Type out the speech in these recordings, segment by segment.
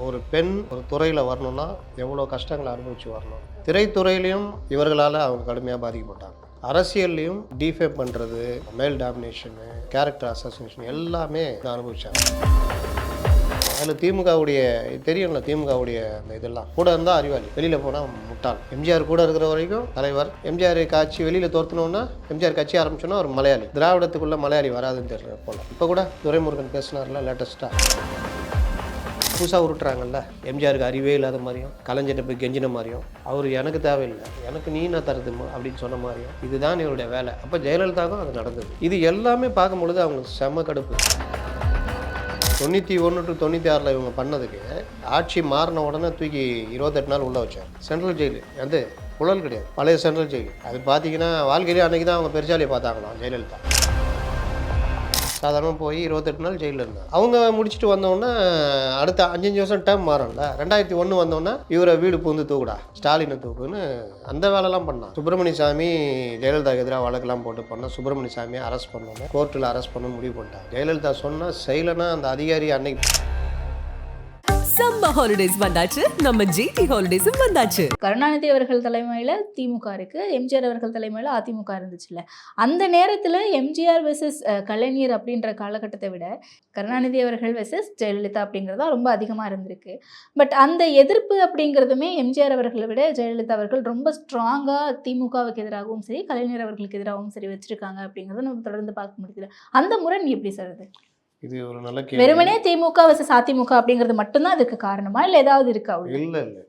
ஒரு பெண் ஒரு துறையில் வரணும்னா எவ்வளோ கஷ்டங்களை அனுபவிச்சு வரணும். திரைத்துறையிலையும் இவர்களால் அவங்க கடுமையாக பாதிக்கப்பட்டாங்க. அரசியல்லையும் டிஃபேம் பண்ணுறது, மேல் டாமினேஷனு, கேரக்டர் அசாசினேஷன் எல்லாமே அனுபவிச்சாங்க. அதில் திமுகவுடைய தெரியும்ல, திமுகவுடைய அந்த இதெல்லாம் கூட இருந்தால் அறிவாளி, வெளியில் போனால் முட்டாள். எம்ஜிஆர் கூட இருக்கிற வரைக்கும் தலைவர். எம்ஜிஆர் காட்சி வெளியில் தோர்த்தணுன்னா, எம்ஜிஆர் கட்சி ஆரம்பிச்சோன்னா ஒரு மலையாளி. திராவிடத்துக்குள்ளே மலையாளி வராதுன்னு தெரியல போல். இப்போ கூட துரைமுருகன் பேசினார்ல லேட்டஸ்ட்டாக, புதுசாக உருட்டுறாங்கல்ல, எம்ஜிஆருக்கு அறிவே இல்லாத மாதிரியும், கலைஞர்கிட்ட போய் கெஞ்சின மாதிரியும், அவர் எனக்கு தேவையில்லை, எனக்கு நீ நான் தருது அப்படின்னு சொன்ன மாதிரியும், இதுதான் இவருடைய வேலை. அப்போ ஜெயலலிதாவுக்கும் அது நடந்தது. இது எல்லாமே பார்க்கும்பொழுது அவங்களுக்கு செம்ம கடுப்பு. 91 to 96 இவங்க பண்ணதுக்கு ஆட்சி மாறின உடனே தூக்கி 28 நாள் உள்ளே வச்சார். சென்ட்ரல் ஜெயிலு அது புழல் கிடையாது, பழைய சென்ட்ரல் ஜெயிலு. அது பார்த்தீங்கன்னா வாழ்க்கையிலே அன்றைக்கி தான் அவங்க பெருசாலியை பார்த்தாங்களாம் ஜெயலலிதா. சாதாரணமாக போய் 28 நாள் ஜெயிலில் இருந்தாங்க. அவங்க முடிச்சுட்டு வந்தோடனே அடுத்த 5 வருஷம் டேர்ம் மாறல. 2001 வந்தோடனே இவரை வீடு பூந்து தூக்குடா, ஸ்டாலினை தூக்குன்னு அந்த வேலைலாம் பண்ணான். சுப்பிரமணிய சாமி ஜெயலலிதாவுக்கு எதிராக வழக்கெல்லாம் போட்டு பண்ணால் சுப்பிரமணிய சாமியை அரெஸ்ட் பண்ணணும், கோர்ட்டில் அரெஸ்ட் பண்ணணும்னு முடிவு பண்ணிட்டாங்க. ஜெயலலிதா சொன்னால் செய்யலைன்னா அந்த அதிகாரி அன்னைக்கு சம்மர் ஹாலிடேஸ் வந்தாச்சு, நம்ம ஜிடி ஹாலிடேஸும் வந்தாச்சு. கருணாநிதி அவர்கள் தலைமையில் திமுக இருக்கு, எம்ஜிஆர் அவர்கள் தலைமையில் அதிமுக இருந்துச்சுல்ல. அந்த நேரத்தில் எம்ஜிஆர் வெர்சஸ் கலைஞர் அப்படின்ற காலகட்டத்தை விட கருணாநிதி அவர்கள் வெர்சஸ் ஜெயலலிதா அப்படிங்கிறதா ரொம்ப அதிகமாக இருந்திருக்கு. பட் அந்த எதிர்ப்பு அப்படிங்கிறதுமே எம்ஜிஆர் அவர்களை விட ஜெயலலிதா அவர்கள் ரொம்ப ஸ்ட்ராங்காக திமுகவுக்கு எதிராகவும் சரி, கலைஞர் அவர்களுக்கு எதிராகவும் சரி வச்சிருக்காங்க அப்படிங்கிறத நம்ம தொடர்ந்து பார்க்க முடியுது. அந்த முரண் எப்படி சார்? இது ஒரு நல்ல வெறுமனே திமுக வர்சஸ் அதிமுக அப்படிங்கிறது மட்டும்தான் அதுக்கு காரணமா, இல்லை ஏதாவது இருக்கா? இல்லை இல்லை,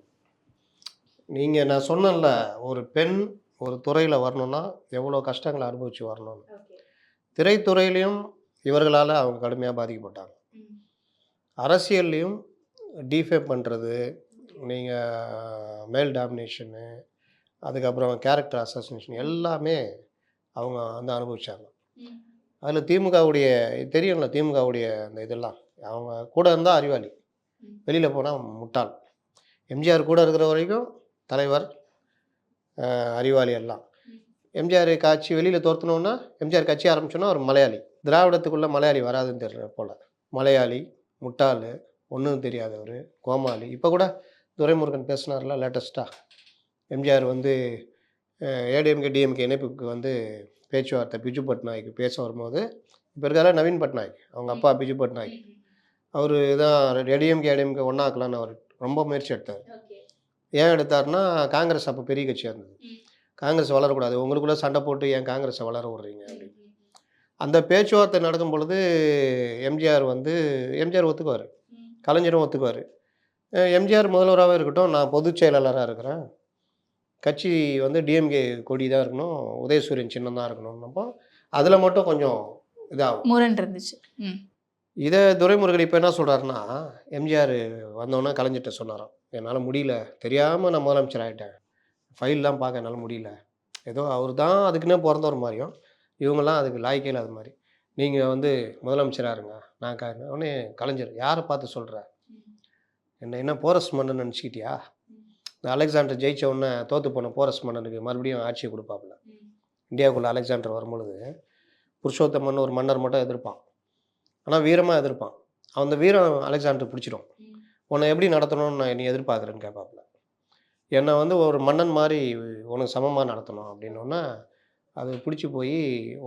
நீங்கள் நான் சொன்னேன்ல, ஒரு பெண் ஒரு துறையில் வரணும்னா எவ்வளோ கஷ்டங்களை அனுபவிச்சு வரணும்னு. திரைத்துறையிலையும் இவர்களால் அவங்க கடுமையாக பாதிக்கப்பட்டாங்க. அரசியல்லையும் டிஃபேம் பண்ணுறது, நீங்கள் மேல் டாமினேஷனு, அதுக்கப்புறம் கேரக்டர் அசாசினேஷன் எல்லாமே அவங்க அனுபவிச்சாங்க. அதில் திமுகவுடைய தெரியும்ல, திமுகவுடைய அந்த இதெல்லாம் அவங்க கூட இருந்தால் அறிவாளி, வெளியில் போனால் முட்டாள். எம்ஜிஆர் கூட இருக்கிற வரைக்கும் தலைவர், அறிவாளி எல்லாம். எம்ஜிஆர் காட்சி வெளியில் தோர்த்தணுன்னா, எம்ஜிஆர் கட்சி ஆரம்பிச்சோன்னா ஒரு மலையாளி. திராவிடத்துக்குள்ளே மலையாளி வராதுன்னு தெரியல போல். மலையாளி, முட்டாள், ஒன்றும் தெரியாதவர், கோமாளி. இப்போ கூட துரைமுருகன் பேசினார்ல லேட்டஸ்ட்டாக, எம்ஜிஆர் ஏடிஎம்கே டிஎம்கே இணைப்புக்கு பேச்சுவார்த்தை பிஜு பட்நாயக் பேச வரும்போது, இப்போ இருக்கார நவீன் பட்நாயக், அவங்க அப்பா பிஜு பட்நாயக், அவர் தான் ஏடிஎம்கே ஒன்றாக்கலான்னு அவர் ரொம்ப முயற்சி எடுத்தார். ஏன் எடுத்தார்னா, காங்கிரஸ் அப்போ பெரிய கட்சியாக இருந்தது, காங்கிரஸ் வளரக்கூடாது, உங்களுக்குள்ளே சண்டை போட்டு ஏன் காங்கிரஸை வளர விட்றீங்க அப்படின்னு. அந்த பேச்சுவார்த்தை நடக்கும் பொழுது எம்ஜிஆர் ஒத்துக்குவார், கலைஞரும் ஒத்துக்குவார். எம்ஜிஆர் முதல்வராகவே இருக்கட்டும், நான் பொதுச் செயலாளராக இருக்கிறேன், கட்சி டிஎம்கே கொடி தான் இருக்கணும், உதயசூரியன் சின்னம் தான் இருக்கணும்னப்போ அதில் மட்டும் கொஞ்சம் இதாகும், முரண் இருந்துச்சு. இதை துரைமுருகன் இப்போ என்ன சொல்கிறாருன்னா, எம்ஜிஆர் வந்தோன்னே கலைஞர்கிட்ட சொன்னாராம், என்னால் முடியல, தெரியாமல் நான் முதலமைச்சர் ஆகிட்டேன், ஃபைல்லாம் பார்க்க என்னால் முடியல, ஏதோ அவர் தான் அதுக்குன்னே பிறந்தவர் மாதிரியும், இவங்கெல்லாம் அதுக்கு லாய்க்கே இல்லாத மாதிரி, நீங்கள் முதலமைச்சராக இருங்க, நான் உடனே கலைஞர், யாரை பார்த்து சொல்கிற, என்ன போரஸ் மன்னன் நினச்சிக்கிட்டியா, இந்த அலெக்சாண்டர் ஜெயிச்ச உடனே தோற்று போன போரஸ் மன்னனுக்கு மறுபடியும் ஆட்சியை கொடுப்பாப்புல. இந்தியாவுக்குள்ளே அலெக்சாண்டர் வரும்பொழுது புருஷோத்தமன் ஒரு மன்னர் மட்டும் எதிர்ப்பான், ஆனால் வீரமாக எதிர்ப்பான். அந்த வீரம் அலெக்சாண்டர் பிடிச்சிடும். உன்னை எப்படி நடத்தணும்னு நீ எதிர்பார்க்குறேன்னு கேட்பாப்புல. என்னை ஒரு மன்னன் மாதிரி உனக்கு சமமாக நடத்தணும் அப்படின்னோன்னா, அது பிடிச்சி போய்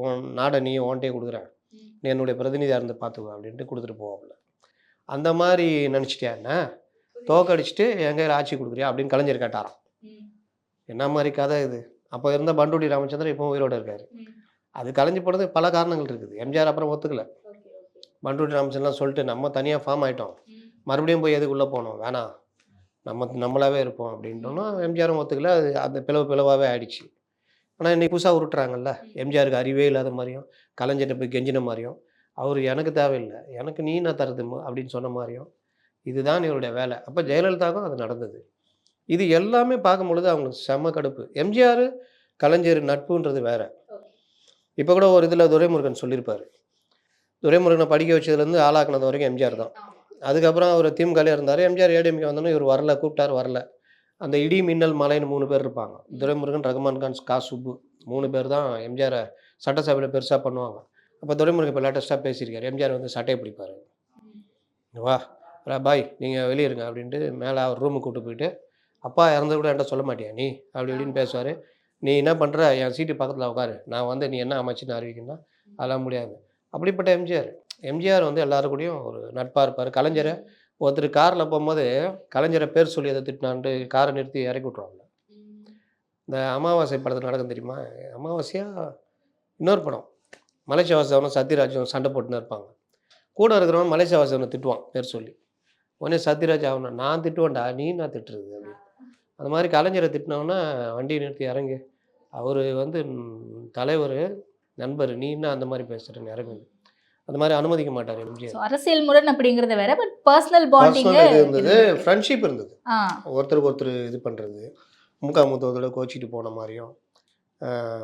உன் நாடை நீ ஓன்ட்டே கொடுக்குறேன், நீ என்னுடைய பிரதிநிதியாக இருந்து பார்த்துக்குவேன் அப்படின்ட்டு கொடுத்துட்டு போவாப்புல. அந்த மாதிரி நினச்சிட்டியா, என்ன தோக்கடிச்சிட்டு என் கையில் ஆட்சி கொடுக்குறியா அப்படின்னு கலைஞர் கேட்டாராம். என்ன மாதிரி கதை இது? அப்போ இருந்த பண்டூடி ராமச்சந்திரன் இப்போ உயிரோடு இருக்காரு. அது கலைஞ்சு போனது பல காரணங்கள் இருக்குது. எம்ஜிஆர் அப்புறம் ஒத்துக்கல, பண்டூடி ராமச்சந்திரன் சொல்லிட்டு நம்ம தனியாக ஃபார்ம் ஆகிட்டோம், மறுபடியும் போய் எதுக்குள்ளே போனோம், வேணாம் நம்மளாவே இருப்போம் அப்படின்ட்டோன்னா எம்ஜிஆரும் ஒத்துக்கல. அது அந்த பிளவாகவே ஆயிடுச்சு. ஆனால் இன்றைக்கி புதுசாக உருட்டுறாங்கல்ல, எம்ஜிஆருக்கு அறிவே இல்லாத மாதிரியும், கலைஞர்கிட்ட போய் கெஞ்சின மாதிரியும், அவர் எனக்கு தேவையில்லை, எனக்கு நீ நான் தருது அப்படின்னு சொன்ன மாதிரியும், இதுதான் இவருடைய வேலை. அப்போ ஜெயலலிதாவுக்கும் அது நடந்தது. இது எல்லாமே பார்க்கும்பொழுது அவங்களுக்கு செம்ம கடுப்பு. எம்ஜிஆர் கலைஞர் நட்புன்றது வேறு. இப்போ கூட ஒரு இதில் துரைமுருகன் சொல்லியிருப்பார், துரைமுருகனை படிக்க வச்சதுலேருந்து ஆளாக்குனது வரைக்கும் எம்ஜிஆர் தான். அதுக்கப்புறம் அவர் திமுகலே இருந்தார். எம்ஜிஆர் ஏடிஎம்கே வந்தோன்னே இவர் வரல, கூப்பிட்டார் வரல. அந்த இடி மின்னல் மலைன்னு 3 பேர் இருப்பாங்க, துரைமுருகன், ரகுமான் கான், கா சுப்பு, 3 பேர் தான் எம்ஜிஆரை சட்டசபையில் பெருசாக பண்ணுவாங்க. அப்போ துரைமுருகன் இப்போ லேட்டஸ்ட்டாக பேசியிருக்காரு, எம்ஜிஆர் சட்டையை பிடிப்பார், வா பாய் நீங்கள் வெளியே இருங்க அப்படின்ட்டு மேலே அவர் ரூமுக்கு கூப்பிட்டு போயிட்டு, அப்பா இறந்தது கூட என்கிட்ட சொல்ல மாட்டியா நீ அப்படி இப்படின்னு பேசுவார். நீ என்ன பண்ணுற, என் சீட்டு பக்கத்தில் உட்காரு, நான் வந்து நீ என்ன அமைச்சுன்னு அறிவிக்கணும்னா அதெல்லாம் முடியாது. அப்படிப்பட்ட எம்ஜிஆர். எம்ஜிஆர் வந்து எல்லாரு கூடயும் ஒரு நட்பாக இருப்பார். கலைஞரை ஒருத்தர் காரில் போகும்போது கலைஞரை பேர் சொல்லி எதை திட்டினான்ட்டு காரை நிறுத்தி இறக்கி விட்ருவாங்க. இந்த அமாவாசை படத்தில் நடக்கும் தெரியுமா? அமாவாசையா இன்னொரு படம், மலேசியா வாசவனும் சத்யராஜும் சண்டை போட்டுன்னு இருப்பாங்க. கூட இருக்கிறவன் மலேசியா வாசவனை திட்டுவான் பேர் சொல்லி. உடனே சத்யராஜ் அவனை நான் திட்டுவேன்டா, நீ நான் திட்டுறது அப்படின்னு. அந்த மாதிரி கலைஞரை திட்டினவொன்னே வண்டியை நிறுத்தி இறங்கு, அவர் வந்து தலைவர் நண்பர், நீ என்ன அந்த மாதிரி பேசுகிறேன்னு இறங்குது. அந்த மாதிரி அனுமதிக்க மாட்டார் எம்ஜிஆர். So, அரசியல் முரண் அப்படிங்கிறது வேற, பட் பர்சனல் பாண்டிங் பர்சனல் இது இருந்தது, ஃப்ரெண்ட்ஷிப் இருந்தது. ஒருத்தருக்கு ஒருத்தர் இது பண்ணுறது, முக்காமுத்தோட கோச்சிட்டு போன மாதிரியும்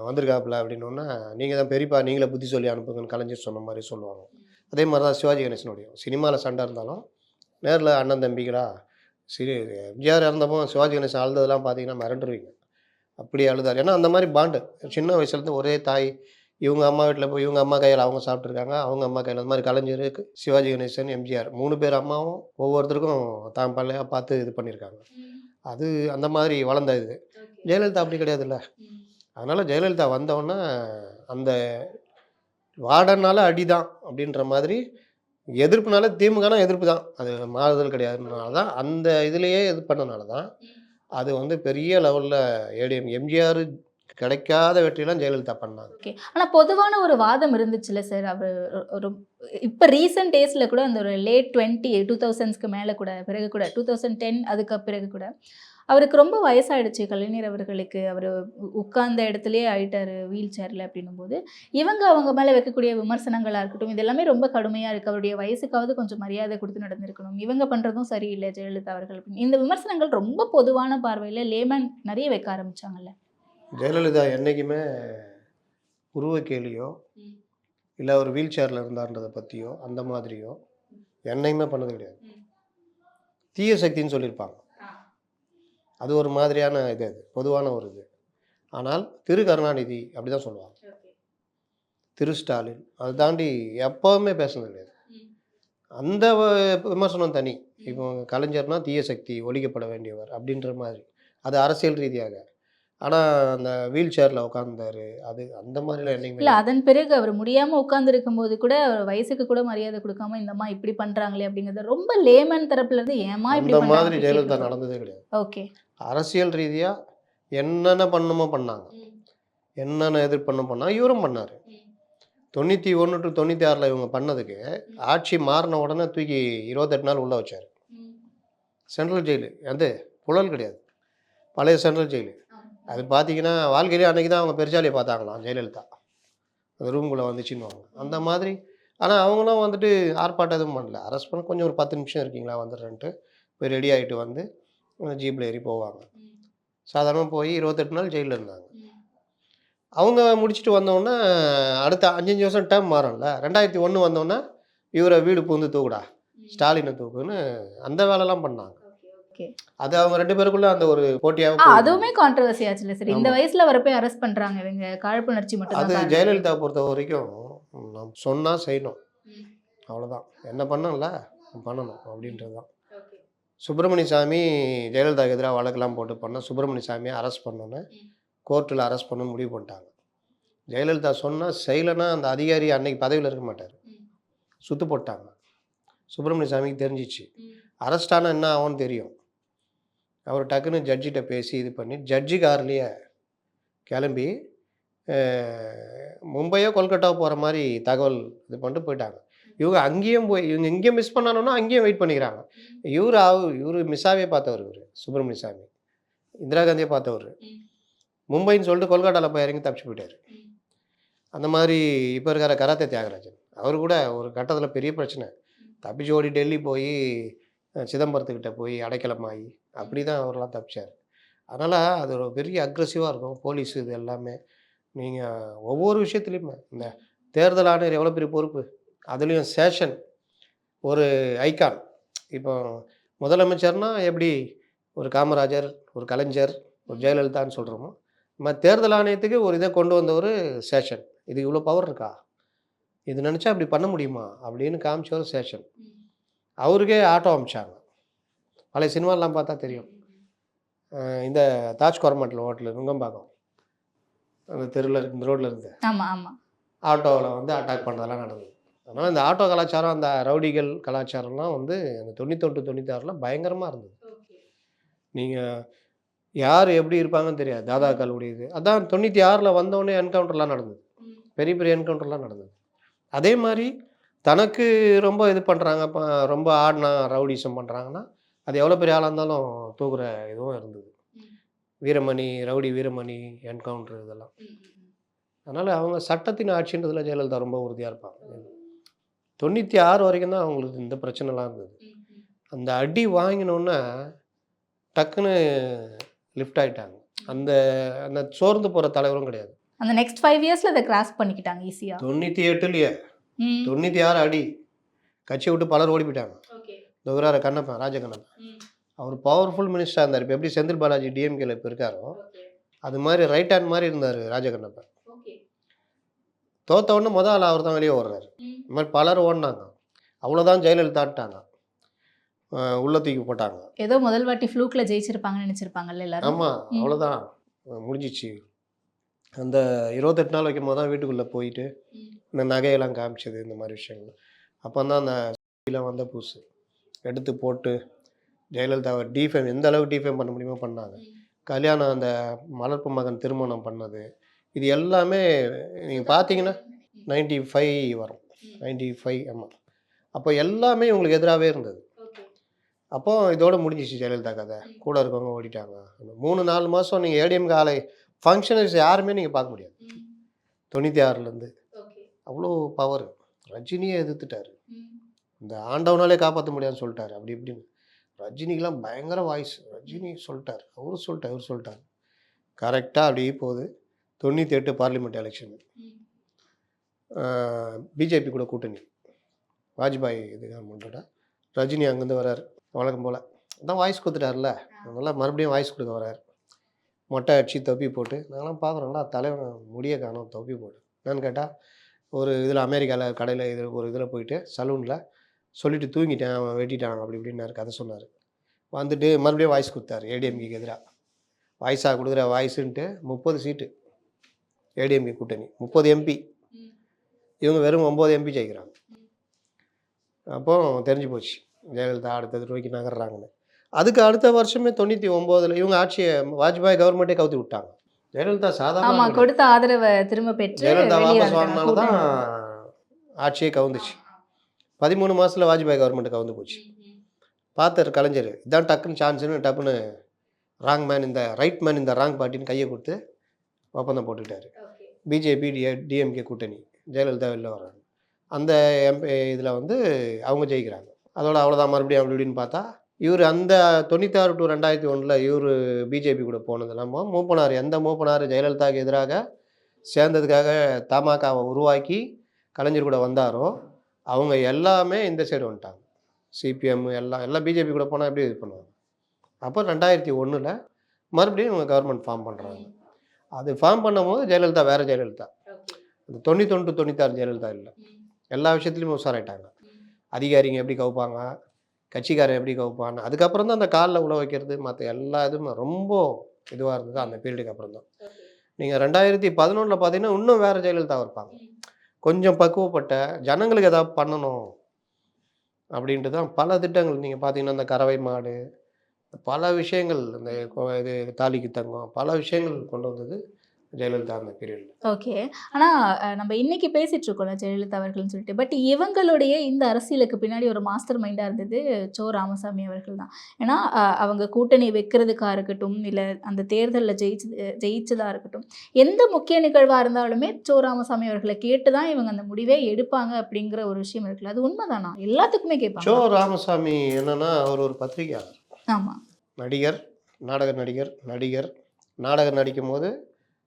வந்திருக்காப்புல அப்படின்னோன்னா, நீங்கள் தான் பெரியப்பா, நீங்களே புத்தி சொல்லி அனுப்புங்கன்னு கலைஞர் சொன்ன மாதிரி சொல்லுவாங்க. அதே மாதிரி தான் சிவாஜி கணேசனுடையும். சினிமாவில் சண்டை இருந்தாலும் நேரில் அண்ணன் தம்பிகளா எம்ஜிஆர் இறந்தப்போ சிவாஜி கணேசன் அழுததெல்லாம் பார்த்தீங்கன்னா மிரண்டுருவீங்க. அப்படி அழுதார். ஏன்னா அந்த மாதிரி பாண்டு சின்ன வயசுலேருந்து ஒரே தாய். இவங்க அம்மா வீட்டில் போய் இவங்க அம்மா கையில் அவங்க சாப்பிட்ருக்காங்க, அவங்க அம்மா கையில் அந்த மாதிரி கலைஞர், சிவாஜி கணேசன், எம்ஜிஆர் 3 பேர் அம்மாவும் ஒவ்வொருத்தருக்கும் தான் பிள்ளையாக பார்த்து இது பண்ணியிருக்காங்க. அது அந்த மாதிரி வளர்ந்த இது. ஜெயலலிதா அப்படி கிடையாதுல்ல. அதனால் ஜெயலலிதா வந்தோடனே அந்த வார்டனால அடிதான் அப்படின்ற மாதிரி, எதிர்ப்புனால திமுகனா எதிர்ப்பு தான், அது மாறுதல் கிடையாதுனால தான், அந்த இதுலேயே இது பண்ணனால தான் அது வந்து பெரிய லெவலில் ஏடிஎம் எம்ஜிஆர் கிடைக்காத வெற்றியெல்லாம் ஜெயலலிதா பண்ணாங்க. ஓகே. ஆனால் பொதுவான ஒரு வாதம் இருந்துச்சுல்ல சார், அவர் ஒரு இப்போ ரீசெண்ட் டேஸில் கூட அந்த ஒரு லேட் 2000s மேலே கூட, பிறகு கூட 2010 அதுக்கு பிறகு கூட அவருக்கு ரொம்ப வயசாயிடுச்சு கலைஞர் அவர்களுக்கு. அவர் உட்கார்ந்த இடத்துலயே ஆயிட்டாரு வீல் சேரில் அப்படின்னும் போது, அவங்க மேலே வைக்கக்கூடிய விமர்சனங்களாக இருக்கட்டும், இது எல்லாமே ரொம்ப கடுமையாக இருக்குது. அவருடைய வயசுக்காவது கொஞ்சம் மரியாதை கொடுத்து நடந்திருக்கணும், இவங்க பண்ணுறதும் சரியில்லை ஜெயலலிதா அவர்கள் அப்படின்னு. இந்த விமர்சனங்கள் ரொம்ப பொதுவான பார்வையில் லேமேன் நிறைய வைக்க ஆரம்பிச்சாங்கல்ல. ஜெயலலிதா என்றைக்குமே உருவ கேலியோ இல்லை ஒரு வீல் சேரில் இருந்தான்றதை பற்றியோ அந்த மாதிரியோ என்னையுமே பண்ணது கிடையாது. தீய சக்தின்னு சொல்லியிருப்பாங்க. அது ஒரு மாதிரியான இது, அது பொதுவான ஒரு இது. ஆனால் திரு கருணாநிதி அப்படி தான் சொல்லுவாங்க, திரு ஸ்டாலின் அதை தாண்டி எப்போவுமே பேசுனது கிடையாது. அந்த விமர்சனம் தனி. இப்போ கலைஞர்னா தீய சக்தி, ஒழிக்கப்பட வேண்டியவர் அப்படின்ற மாதிரி, அது அரசியல் ரீதியாக. ஆனால் அந்த வீல் சேரில் உட்காந்தாரு, அது அந்த மாதிரிலாம் என்னைக்குமே இல்லை. அதன் பிறகு அவர் முடியாமல் உட்கார்ந்துருக்கும் போது கூட அவர் வயசுக்கு கூட மரியாதை கொடுக்காம இந்தம்மா இப்படி பண்ணுறாங்களே அப்படிங்கிறது ரொம்ப லேமன் தரப்புல இருந்து ஏமா இப்படி அந்த மாதிரி ஜெயலலிதா நடந்ததே கிடையாது. ஓகே. அரசியல் ரீதியாக என்னென்ன பண்ணணுமோ பண்ணாங்க, என்னென்ன பண்ணாங்க, இவரும் பண்ணார். 91 to 96 இவங்க பண்ணதுக்கு ஆட்சி மாறின உடனே தூக்கி 28 நாள் உள்ளே வச்சார். சென்ட்ரல் ஜெயிலு அது புழல் கிடையாது, பழைய சென்ட்ரல் ஜெயிலு. அது பார்த்தீங்கன்னா வாழ்க்கையிலே அன்றைக்கி தான் அவங்க பெருசாலியை பார்த்தாங்களாம் ஜெயலலிதா, அந்த ரூம்குள்ளே வந்துச்சுன்னுவாங்க அந்த மாதிரி. ஆனால் அவங்களும் வந்துட்டு ஆர்ப்பாட்டம் எதுவும் பண்ணல, அரெஸ்ட் பண்ண கொஞ்சம் ஒரு 10 நிமிஷம் இருக்கீங்களா வந்துடுறேன்ட்டு போய் ரெடி ஆகிட்டு வந்து ஜீப்பில் ஏறி போவாங்க. சாதாரணமாக போய் 28 நாள் ஜெயிலில் இருந்தாங்க. அவங்க முடிச்சுட்டு வந்தோடனே அடுத்த 5 வருஷம் டேர்ம் மாறும்ல, 2001 வந்தோடனே இவரை வீடு பூந்து தூக்குடா, ஸ்டாலினை தூக்குன்னு அந்த வேலைலாம் பண்ணாங்க. அது அவங்க 2 பேருக்குள்ள அந்த ஒரு போட்டியாக அதுவுமே கான்ட்ரவர்சி ஆச்சுல சார். இந்த வயசுல வர போய் அரெஸ்ட் பண்றாங்க இவங்க, காழ்ப்புணர்ச்சி மட்டும் அது ஜெயலலிதா பொறுத்த வரைக்கும் நம்ம சொன்னால் செய்யணும், அவ்வளோதான். என்ன பண்ணல பண்ணணும் அப்படின்றது தான். சுப்பிரமணிய சாமி ஜெயலலிதாவுக்கு எதிராக வழக்கெல்லாம் போட்டு பண்ண சுப்பிரமணிய சாமியை அரெஸ்ட் பண்ணோன்னு கோர்ட்டில் அரெஸ்ட் பண்ணணும்னு முடிவு பண்ணிட்டாங்க. ஜெயலலிதா சொன்னால் செய்யலைன்னா அந்த அதிகாரி அன்னைக்கு பதவியில் இருக்க மாட்டார், சுத்து போட்டாங்க. சுப்பிரமணிய சாமிக்கு தெரிஞ்சிச்சு அரெஸ்ட் ஆனால் என்ன ஆகும்னு தெரியும். அவர் டக்குன்னு ஜட்ஜிட்ட பேசி இது பண்ணி ஜட்ஜி கார்லேயே கிளம்பி மும்பையோ கொல்கட்டாவோ போகிற மாதிரி தகவல் இது பண்ணிட்டு போயிட்டாங்க. இவங்க அங்கேயும் போய் இவங்க எங்கேயும் மிஸ் பண்ணானோன்னா அங்கேயும் வெயிட் பண்ணிக்கிறாங்க. இவர் மிஸ்ஸாவே பார்த்தவர், இவர் சுப்பிரமணிய சாமி இந்திரா காந்தியை பார்த்தவர். மும்பைன்னு சொல்லிட்டு கொல்கட்டாவில் போய் இறங்கி தப்பிச்சு போயிட்டார். அந்த மாதிரி இப்போ இருக்கிற கராத்தே தியாகராஜன் அவர் கூட ஒரு கட்டத்தில் பெரிய பிரச்சனை, தப்பிச்சு ஓடி டெல்லி போய் சிதம்பரத்துக்கிட்ட போய் அடைக்கலமாகி அப்படி தான் அவரெல்லாம் தப்பிச்சார். அதனால் அது ஒரு பெரிய அக்ரெசிவாக இருக்கும் போலீஸ். இது எல்லாமே நீங்கள் ஒவ்வொரு விஷயத்துலையுமே இந்த தேர்தல் ஆணையர் எவ்வளோ பெரிய பொறுப்பு, அதுலேயும் சேஷன் ஒரு ஐகான். இப்போ முதலமைச்சர்னால் எப்படி ஒரு காமராஜர், ஒரு கலைஞர், ஒரு ஜெயலலிதான்னு சொல்கிறோமோ, நம்ம தேர்தல் ஆணையத்துக்கு ஒரு இதை கொண்டு வந்த ஒரு சேஷன். இது இவ்வளோ பவர் இருக்கா, இது நினச்சா அப்படி பண்ண முடியுமா அப்படின்னு காமிச்ச ஒரு சேஷன். அவருக்கே ஆட்டோ அமிச்சாங்க. பழைய சினிமாலாம் பார்த்தா தெரியும். இந்த தாஜ் கோரமண்டல் ஹோட்டலு நுங்கம்பாக்கம் அந்த தெருவில் இருக்கு, இந்த ரோட்டில் இருக்குது. ஆமா ஆமா. ஆட்டோவில் வந்து அட்டாக் பண்ணுறதெல்லாம் நடந்தது. அதனால் இந்த ஆட்டோ கலாச்சாரம், அந்த ரவுடிகள் கலாச்சாரம்லாம் வந்து அந்த 91, 96ல் பயங்கரமாக இருந்தது. நீங்கள் யார் எப்படி இருப்பாங்கன்னு தெரியாது. தாதாக்களுடைய இது. அதான் 96ல் வந்தோடனே என்கவுண்டர்லாம் நடந்தது. பெரிய பெரிய என்கவுண்டர்லாம் நடந்தது. அதே மாதிரி தனக்கு ரொம்ப இது பண்ணுறாங்க, ரொம்ப ஆடினா ரவுடிசம் பண்ணுறாங்கன்னா, அது எவ்வளோ பெரிய ஆளாக இருந்தாலும் தூக்குற இதுவும் இருந்தது. வீரமணி, ரவுடி வீரமணி என்கவுண்டர் இதெல்லாம். அதனால் அவங்க சட்டத்தின் ஆட்சின்றதுல ஜெயலலிதா ரொம்ப உறுதியாக இருப்பாங்க. 96 வரைக்கும் தான் அவங்களுக்கு இந்த பிரச்சனைலாம் இருந்தது. அந்த அடி வாங்கினோன்னே டக்குன்னு லிஃப்ட் ஆகிட்டாங்க. அந்த அந்த சோர்ந்து போகிற தலைவரும் கிடையாது. அந்த நெக்ஸ்ட் 5 இயர்ஸ்ல அதை கிராஸ் பண்ணிக்கிட்டாங்க ஈஸியா. 98லயே 96 அடி கட்சியை விட்டு பலர் ஓடி போயிட்டாங்க. இந்த கண்ணப்பன், ராஜகண்ணப்பன், அவர் பவர்ஃபுல் மினிஸ்டராக இருந்தார். இப்போ எப்படி செந்தில் பாலாஜி டிஎம்கேல இப்போ இருக்காரோ அது மாதிரி ரைட் ஹேண்ட் மாதிரி இருந்தார் ராஜகண்ணப்பன். தோத்த உடனே முதல் ஆள் அவர் தான் வெளியே ஓடுறாரு. இந்த மாதிரி பலர் ஓடினாங்க. அவ்வளோதான் ஜெயலலிதாட்டாங்க, உள்ள தூக்கி போட்டாங்க. ஏதோ முதல் வாட்டி ஃப்ளூக்ல ஜெயிச்சிருப்பாங்கன்னு நினைச்சிருப்பாங்கல்ல எல்லாரும். ஆமாம், அவ்வளோதான் முடிஞ்சிச்சு. அந்த 28 நாள் வைக்கும் போது தான் வீட்டுக்குள்ளே போயிட்டு இந்த நகையெல்லாம் காமிச்சது, இந்த மாதிரி விஷயங்கள். அப்போ தான் அந்த வந்த புதுசு எடுத்து போட்டு ஜெயலலிதாவை டீஃபேம் எந்த அளவுக்கு டீஃபேம் பண்ண முடியுமோ பண்ணாங்க. கல்யாணம், அந்த மலர்ப்பு மகன் திருமணம் பண்ணது, இது எல்லாமே நீங்கள் பார்த்தீங்கன்னா 95 வரும். 95 ஆமாம். அப்போ எல்லாமே உங்களுக்கு எதிராகவே இருந்தது. அப்போ இதோட முடிஞ்சிச்சு ஜெயலலிதா கதை. கூட இருக்கவங்க ஓடிட்டாங்க. 3-4 மாதம் நீங்கள் ஏடிஎம் காலை ஃபங்க்ஷனர்ஸ் யாருமே நீங்கள் பார்க்க முடியாது. 96லேருந்து அவ்வளோ பவர். ரஜினியை எதிர்த்துட்டார். இந்த ஆண்டவனாலே காப்பாற்ற முடியாதுன்னு சொல்லிட்டாரு. அப்படி இப்படின்னு ரஜினிக்கெலாம் பயங்கர வாய்ஸ். ரஜினி சொல்லிட்டார், அவரு சொல்லிட்டார். கரெக்டாக அப்படியே போகுது. 98 பார்லிமெண்ட் எலெக்ஷனு, பிஜேபி கூட கூட்டணி, வாஜ்பாய் இது கவர்மெண்ட்டோட. ரஜினி அங்கேருந்து வர்றார் வழக்கம் போல். அதான் வாய்ஸ் கொடுத்துட்டார்ல, அதனால மறுபடியும் வாய்ஸ் கொடுக்க வர்றார். மொட்டை அடிச்சு தொப்பி போட்டு நாங்களாம் பார்க்குறோங்களா, தலைவன் முடிய காணும் தொப்பி போட்டு. என்னன்னு கேட்டால், ஒரு இதில் அமெரிக்காவில் கடையில் இது ஒரு இதில் போயிட்டு சலூனில் சொல்லிவிட்டு தூங்கிட்டேன், அவன் வெட்டிட்டான் அப்படி இப்படின்னாரு, கதை சொன்னார். வந்துட்டு மறுபடியும் வாய்ஸ் கொடுத்தாரு ஏடிஎம்கேக்கு எதிராக. வாய்ஸாக கொடுக்குற வாய்ஸுன்ட்டு 30 சீட்டு ஏடிஎம்கே கூட்டணி, 30 எம்பி. இவங்க வெறும் 9 எம்பி ஜெயிக்கிறாங்க. அப்போ தெரிஞ்சு போச்சு ஜெயலலிதா அடுத்தது நோக்கி நகர்றாங்கன்னு. அதுக்கு அடுத்த வருஷமே 99ல் இவங்க ஆட்சியை வாஜ்பாய் கவர்மெண்ட்டே கவுத்தி விட்டாங்க. ஜெயலலிதா சாதாரண கொடுத்த ஆதரவை திரும்ப பெற்று ஜெயலலிதா வாபஸ் வாங்கினால தான் ஆட்சியே கவுந்துச்சு. 13 மாதத்தில் வாஜ்பாய் கவர்மெண்ட் கவுந்து போச்சு. பார்த்தார் கலைஞர், இதான் டக்குன்னு சான்ஸ்னு டப்புன்னு ராங் மேன் இந்த ரைட் மேன் இந்த ராங் பார்ட்டின்னு கையை கொடுத்து ஒப்பந்தம் போட்டுக்கிட்டாரு. பிஜேபி டிஎம்கே கூட்டணி, ஜெயலலிதா வெளில வர்றாங்க. அந்த இதில் வந்து அவங்க ஜெயிக்கிறாங்க. அதோட அவ்வளோதான். மறுபடியும் அப்படி இப்படின்னு பார்த்தா இவர் அந்த 96 to 2001 இவர் பிஜேபி கூட போனது இல்லாமல் மூப்பனார், எந்த மூப்பனார் ஜெயலலிதாவுக்கு எதிராக சேர்ந்ததுக்காக தமாகாவை உருவாக்கி கலைஞர் கூட வந்தாரோ அவங்க எல்லாமே இந்த சைடு வந்துட்டாங்க. சிபிஎம் எல்லாம் பிஜேபி கூட போனால் எப்படி இது பண்ணுவாங்க. அப்போ 2001 மறுபடியும் இவங்க கவர்மெண்ட் ஃபார்ம் பண்ணுறாங்க. அது ஃபார்ம் பண்ணும்போது ஜெயலலிதா வேறு ஜெயலலிதா, அந்த 91 to 96 ஜெயலலிதா இல்லை. எல்லா விஷயத்துலையுமே உஷாராயிட்டாங்க. அதிகாரிங்க எப்படி கவுப்பாங்க, கட்சிக்காரன் எப்படி கவுப்பான்னு. அதுக்கப்புறம் தான் அந்த காலில் உழ வைக்கிறது மற்ற எல்லா இதுவும் ரொம்ப இதுவாக இருந்தது அந்த பீரியடுக்கு அப்புறம் தான். நீங்கள் 2011 பார்த்தீங்கன்னா இன்னும் வேறு ஜெயலலிதா இருப்பாங்க. கொஞ்சம் பக்குவப்பட்ட ஜனங்களுக்கு எதாவது பண்ணணும் அப்படின்ட்டு தான் பல திட்டங்கள். நீங்கள் பார்த்தீங்கன்னா அந்த கறவை மாடு, பல விஷயங்கள், இந்த இது தாலிக்கு தங்கம், பல விஷயங்கள் கொண்டு வந்தது ஜெயலலிதா அந்த பீரியடில். ஓகே. ஆனால் நம்ம இன்னைக்கு பேசிட்டு இருக்கோம்ல ஜெயலலிதா அவர்கள்னு சொல்லிட்டு, பட் இவங்களுடைய இந்த அரசியலுக்கு பின்னாடி ஒரு மாஸ்டர் மைண்டாக இருந்தது சோ ராமசாமி அவர்கள் தான். ஏன்னா அவங்க கூட்டணி வைக்கிறதுக்காக இருக்கட்டும், இல்லை அந்த தேர்தலில் ஜெயிச்சதாக இருக்கட்டும், எந்த முக்கிய நிகழ்வாக இருந்தாலுமே சோ ராமசாமி அவர்களை கேட்டு தான் இவங்க அந்த முடிவே எடுப்பாங்க அப்படிங்கிற ஒரு விஷயம் இருக்குல்ல, அது உண்மைதானா? எல்லாத்துக்குமே கேட்பாங்க. சோ ராமசாமி என்னன்னா அவர் ஒரு பத்திரிகையாளர். ஆமாம். நடிகர், நாடகம் நடிக்கும் போது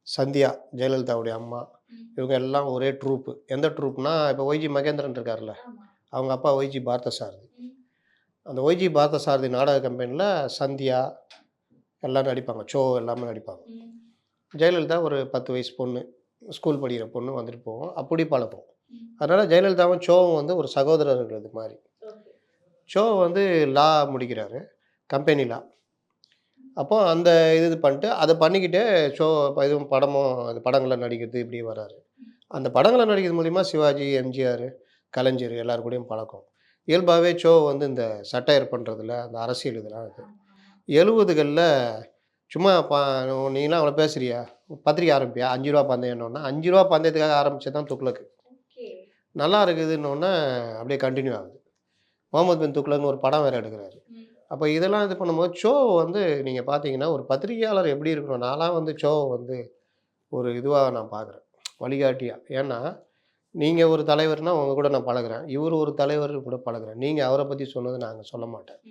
சந்தியா ஜெயலலிதாவுடைய அம்மா, இவங்க எல்லாம் ஒரே ட்ரூப்பு. எந்த ட்ரூப்னா, இப்போ ஒய்ஜி மகேந்திரன் இருக்கார்ல, அவங்க அப்பா ஒய்ஜி பார்த்தசாரதி. அந்த ஒய்ஜி பார்த்தசாரதி நாடக கம்பெனியில் சந்தியா எல்லாம் நடிப்பாங்க, சோ எல்லாமே நடிப்பாங்க. ஜெயலலிதா ஒரு 10 வயசு பொண்ணு, ஸ்கூல் படிக்கிற பொண்ணு வந்துட்டு போவோம், அப்படி பழக்கம். அதனால் ஜெயலலிதாவும் சோவும் வந்து ஒரு சகோதரர்கள் இது மாதிரி. ஷோ வந்து லா முடிக்கிறாரு, கம்பெனி லா. அப்போ அந்த இது பண்ணிட்டு அதை பண்ணிக்கிட்டே ஷோ இதுவும் படமும் அது படங்களில் நடிக்கிறது இப்படி வராரு. அந்த படங்களில் நடிக்கிறது மூலிமா சிவாஜி, எம்ஜிஆர், கலைஞர் எல்லார் கூடயும் பழக்கம். இயல்பாகவே ஷோ வந்து இந்த சட்டையர் பண்ணுறதுல அந்த அரசியல் இதெல்லாம் இருக்குது. 70களில் சும்மா நீலாம் அவ்வளோ பேசுறியா? பத்திரிக்கை ஆரம்பிப்பியா? ₹5 பந்தயம்னோன்னா, ₹5 பந்தயத்துக்காக ஆரம்பிச்சது தான் துக்ளக். நல்லா இருக்குதுன்னொன்னே அப்படியே கன்டின்யூ ஆகுது. முகமது பின் துக்ளக்னு ஒரு படம் வேறு எடுக்கிறாரு. அப்போ இதெல்லாம் இது பண்ணும்போது ஷோ வந்து நீங்கள் பார்த்தீங்கன்னா, ஒரு பத்திரிகையாளர் எப்படி இருக்கணும்? நான்லாம் வந்து ஷோவ வந்து ஒரு இதுவா நான் பார்க்குறேன். வழிகாட்டியா. ஏன்னா, நீங்க ஒரு தலைவர்னா உங்க கூட நான் பழகுறேன். இவரு ஒரு தலைவர் கூட பழகுறேன். நீங்க அவர பத்தி சொன்னது நாங்க சொல்ல மாட்டேன்.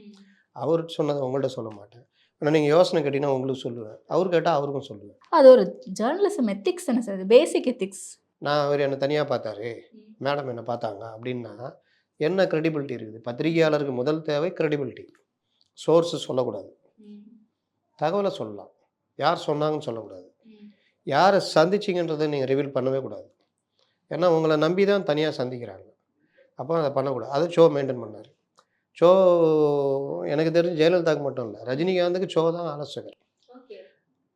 அவரு சொன்னத உங்கள்ட்ட சொல்ல மாட்டேன். ஆனா நீங்க யோசனை கேட்டீங்கன்னா உங்களுக்கு சொல்லுவேன். அவரு கேட்டா அவருக்கும் சொல்லுவேன். அது ஒரு ஜேர்னலிசம் எத்திக்ஸ் தானே சார். பேசிக் எத்திக்ஸ். அவரு என்ன தனியா பார்த்தாரு. மேடம் என்ன பார்த்தாங்க அப்டின்னா, என்ன கிரெடிபிலிட்டி இருக்குது? பத்திரிகையாளருக்கு முதல் தேவை கிரெடிபிலிட்டி. சோர்ஸ் சொல்லக்கூடாது. தகவல சொல்லலாம். யார் சொன்னாங்கன்னு சொல்லக்கூடாது. யார சந்திச்சீங்கன்றத நீங்க ரிவீல் பண்ணவே கூடாது. ஏன்னா உங்கள நம்பி தான் தனியா சந்திக்கிறாங்க. அப்போ அத பண்ணக்கூடாது. அது ஷோ மெயின்டெயின் பண்ணாரு. ஷோ எனக்கு தெரிஞ்சு ஜெயலலிதாவுக்கு மட்டும் இல்ல. ரஜினிகாந்துக்கு ஷோ தான் ஆலோசகர்.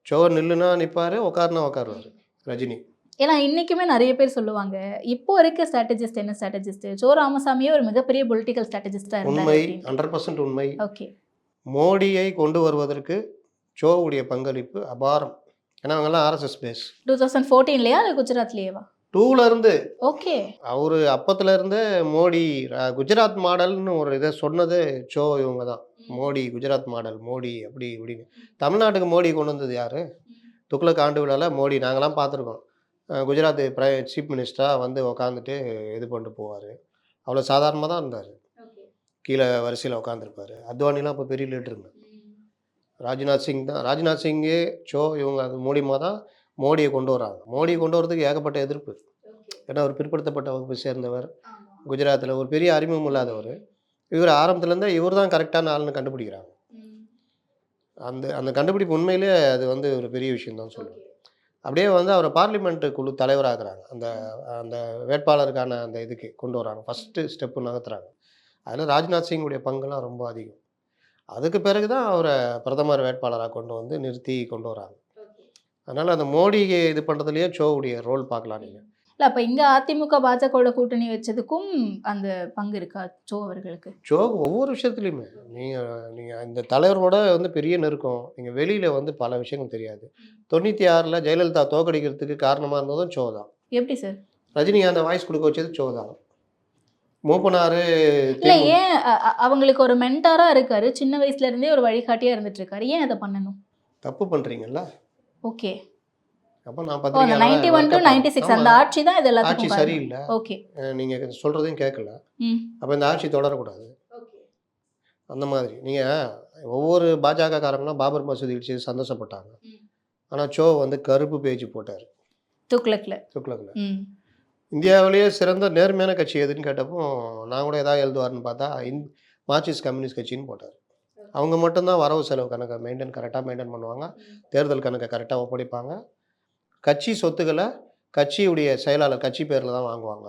ஷோ நில்லுனா நிப்பாரு, உட்காருனா உட்காருவாரு ரஜினி. ஏன்னா இன்னைக்குமே நிறைய பேர் சொல்லுவாங்க, இப்போ இருக்க ஸ்ட்ராட்டஜிஸ்ட் என்ன ஸ்ட்ராட்டஜிஸ்ட்? சோ ராமசாமியே ஒரு மிகப்பெரிய பொலிட்டிக்கல் ஸ்ட்ராட்டஜிஸ்டா இருந்தாரு. உண்மை, அப்படின்னு. 100% உண்மை. ஓகே. மோடியை கொண்டு வருவதற்கு ஷோவுடைய பங்களிப்பு அபாரம். ஏன்னா அவங்கலாம் ஆர்எஸ்எஸ் பேஸ். 2014லயா இல்ல குஜராத்லயேவா? 2ல இருந்து ஓகே. அவரு அப்பத்துல இருந்தே மோடி குஜராத் மாடல்னு ஒரு இத சொன்னது ஷோ இவங்க தான். மோடி குஜராத் மாடல், மோடி அப்படி இப்படின்னு. தமிழ்நாட்டுக்கு மோடி கொண்டு வந்தது யாரு? துக்ளக் ஆண்டு விழால மோடி நாங்கலாம் பார்த்துருக்கோம். குஜராத் சீஃப் மினிஸ்டரா வந்து உட்காந்துட்டு இது பண்ணிட்டு போவாரு. அவ்வளோ சாதாரணமா தான் இருந்தாரு. கீழ வரிசையில உட்காந்துருப்பாரு. அத்வானிலாம் அப்போ பெரிய லீடருங்க. ராஜ்நாத் சிங் தான். ராஜ்நாத் சிங்கே ஷோ இவங்க அது மூலியமா தான் மோடியை கொண்டு வராங்க. மோடியை கொண்டு வரதுக்கு ஏகப்பட்ட எதிர்ப்பு. ஏன்னா அவர் பிற்படுத்தப்பட்ட வகுப்பை சேர்ந்தவர். குஜராத்தில் ஒரு பெரிய அறிமுகம் இல்லாதவர். இவர் ஆரம்பத்துலேருந்தே இவர் தான் கரெக்டான ஆள்னு கண்டுபிடிக்கிறாங்க. அந்த அந்த கண்டுபிடிப்பு உண்மையிலே அது வந்து ஒரு பெரிய விஷயம் தான் சொல்லுவேன். அப்படியே வந்து அவரை பார்லிமெண்ட் குழு தலைவராக்குறாங்க. அந்த அந்த வேட்பாளருக்கான அந்த இதுக்கு கொண்டு வராங்க. ஃபஸ்ட்டு ஸ்டெப்பு நகர்த்துறாங்க. அதில் ராஜ்நாத் சிங்குடைய பங்குலாம் ரொம்ப அதிகம். அதுக்கு பிறகு தான் அவரை பிரதமர் வேட்பாளராக கொண்டு வந்து நிறுத்தி கொண்டு வராங்க. அதனால் அந்த மோடியை இது பண்ணுறதுலேயே ஷோவுடைய ரோல் பார்க்கலாம் நீங்கள். இல்ல அப்ப இங்க அதிமுக பாஜகவோட கூட்டணி வச்சதுக்கும் அந்த பங்கு இருக்கா சோ அவர்களுக்கு? ஷோ ஒவ்வொரு விஷயத்துலையுமே நீங்கள் இந்த தலைவரோட வந்து பெரிய நெருக்கம். நீங்கள் வெளியில் வந்து பல விஷயங்கள் தெரியாது. 96ல் ஜெயலலிதா தோக்கடிக்கிறதுக்கு காரணமாக இருந்ததும் ஷோ தான். எப்படி சார்? ரஜினிகாந்தை வாய்ஸ் கொடுக்க வச்சது ஷோ தான். மூப்பனார் இல்ல ஏன் அவங்களுக்கு ஒரு மென்டாரா இருக்காரு. சின்ன வயசுல இருந்தே ஒரு வழிகாட்டியா இருந்துட்டு இருக்காரு. ஏன் அதை பண்ணணும்? தப்பு பண்ணுறீங்கல்ல. ஓகே. அப்போ நான் ஓ அந்த 91 to 96 அந்த ஆட்சி தான் இது ஆட்சி எல்லாத்துக்கும் காரணம். சரியில்லை. ஓகே. நீங்கள் சொல்கிறதையும் கேட்கல. ம். அப்போ இந்த ஆட்சி தொடரக்கூடாது. அந்த மாதிரி நீங்கள் ஒவ்வொரு பாஜக காரங்களும் பாபர் மசூதி இடிச்சு சந்தோஷப்பட்டாங்க. ஆனால் ஷோ வந்து கருப்பு பேஜ் போட்டார் துக்ளக்ல. துக்ளக்கில். ம். இந்தியாவிலேயே சிறந்த நேர்மையான கட்சி எதுன்னு கேட்டப்போ நான் கூட எதாவது எழுதுவார்னு பார்த்தா மார்க்சிஸ்ட் கம்யூனிஸ்ட் கட்சின்னு போட்டார். அவங்க மட்டும்தான் வரவு செலவு கணக்கை கரெக்டாக மெயின்டைன் பண்ணுவாங்க. தேர்தல் கணக்கை கரெக்டாக ஒப்படைப்பாங்க. கட்சி சொத்துக்களை கட்சியுடைய செயலாளர் கட்சி பேரில் தான் வாங்குவாங்க.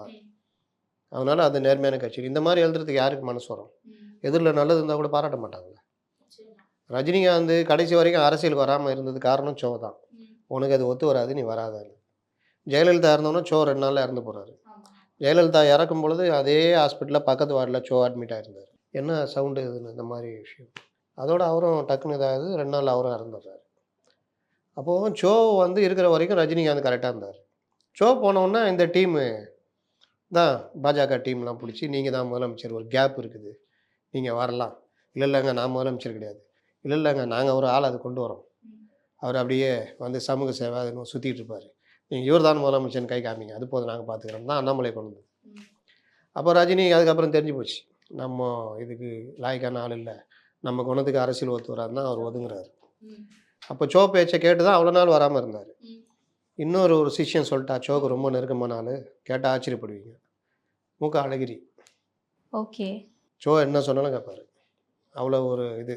அதனால் அது நேர்மையான கட்சி. இந்த மாதிரி எழுதுறதுக்கு யாருக்கு மனசு வரும்? எதிரில் நல்லது இருந்தால் கூட பாராட்ட மாட்டாங்களே. ரஜினிகாந்த் கடைசி வரைக்கும் அரசியலுக்கு வராமல் இருந்தது காரணம் ஷோ தான். உனக்கு அது ஒத்து வராது, நீ வராதான்னு. ஜெயலலிதா இருந்தோன்னா ஷோ 2 நாளில் இறந்து போகிறாரு. ஜெயலலிதா இறக்கும் பொழுது அதே ஹாஸ்பிட்டலில் பக்கத்து வார்டில் ஷோ அட்மிட் ஆகிருந்தார். என்ன சவுண்டு இதுன்னு இந்த மாதிரி விஷயம். அதோட அவரும் டக்குன்னு இதாகுது. 2 நாள் அவரும் இறந்துடுறாரு. அப்போது ஷோ வந்து இருக்கிற வரைக்கும் ரஜினிகாந்த் கரெக்டாக இருந்தார். ஷோ போனோன்னா இந்த டீமு தான் பாஜக டீம்லாம் பிடிச்சி நீங்கள் தான் முதலமைச்சர், ஒரு கேப் இருக்குது, நீங்கள் வரலாம். இல்லைங்க நான் முதலமைச்சர் கிடையாது. இல்லைங்க நாங்கள் ஒரு ஆள் அது கொண்டு வரோம். அவர் அப்படியே வந்து சமூக சேவை அதுன்னு சுற்றிட்டு இருப்பார். நீங்கள் இவர் தான் முதலமைச்சர்னு கை காமிங்க, அது போதும் நாங்கள் பார்த்துக்கிறோம் தான் அண்ணாமலை கொண்டு வந்தது. அப்போ ரஜினி அதுக்கப்புறம் தெரிஞ்சு போச்சு, நம்ம இதுக்கு லாய்க்கான ஆள் இல்லை, நம்ம குணத்துக்கு அரசியல் ஒத்து வராதுன்னா அவர் ஒதுங்குறாரு. அப்போ ஷோ பேச்சை கேட்டு தான் அவ்வளோ நாள் வராமல் இருந்தார். இன்னொரு சிஷ்யன் சொல்லிட்டா, ஷோக்கு ரொம்ப நெருக்கமான ஆள், கேட்டால் ஆச்சரியப்படுவீங்க, மூக்க அழகிரி. ஓகே. ஷோ என்ன சொன்னாலும் கேட்பாரு. அவ்வளோ ஒரு இது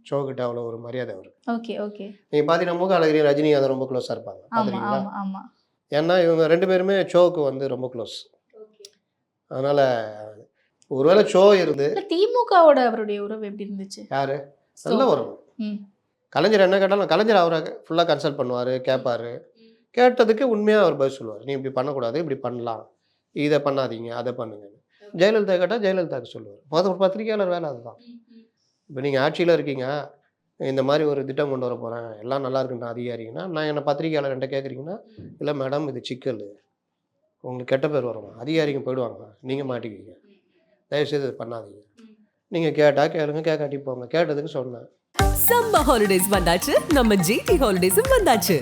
ஷோக்கிட்ட அவ்வளோ ஒரு மரியாதை அவர். ஓகே. ஓகே. நீங்கள் பார்த்தீங்கன்னா மூக்க அழகிரி ரஜினி அதை ரொம்ப க்ளோஸாக இருப்பாங்க. ஆமா பார்த்துருக்கீங்களா? ஆமா ஆமா. ஏன்னா இவங்க 2 பேருமே ஷோவுக்கு வந்து ரொம்ப க்ளோஸ். அதனால் ஒருவேளை ஷோ இருந்து இல்ல திமுகவோட அவருடைய உறவு எப்படி இருந்துச்சு? யாரு நல்ல வரும். ம். கலைஞர் என்ன கேட்டாலும் கலைஞர் அவரை ஃபுல்லாக கன்சல்ட் பண்ணுவார், கேட்பாரு. கேட்டதுக்கு உண்மையாக அவர் பதில் சொல்லுவார். நீ இப்படி பண்ணக்கூடாது, இப்படி பண்ணலாம், இதை பண்ணாதீங்க, அதை பண்ணுங்க. ஜெயலலிதா கேட்டால் ஜெயலலிதாவுக்கு சொல்லுவார். ஒரு பத்திரிகையாளர் வேலை அதுதான். இப்போ நீங்கள் ஆட்சியில் இருக்கீங்க, இந்த மாதிரி ஒரு திட்டம் கொண்டு வர போகிறேன், எல்லாம் நல்லா இருக்குன்ற அதிகாரிங்கன்னா, நான் என்ன பத்திரிகையாளர் என்கிட்ட கேட்குறீங்கன்னா, இல்லை மேடம் இது சிக்கல், உங்களுக்கு கெட்ட பேர் வரும், அதிகாரிங்க போயிடுவாங்க, நீங்கள் மாட்டிக்குவீங்க, தயவுசெய்து இது பண்ணாதீங்க. நீங்கள் கேட்டால் கேளுங்க, கேட்காட்டி போங்க. கேட்டதுக்கு சொன்னேன். சம்மர் ஹாலிடேஸ் வந்தாச்சு நம்ம ஜிடி ஹாலிடேஸும் வந்தாச்சு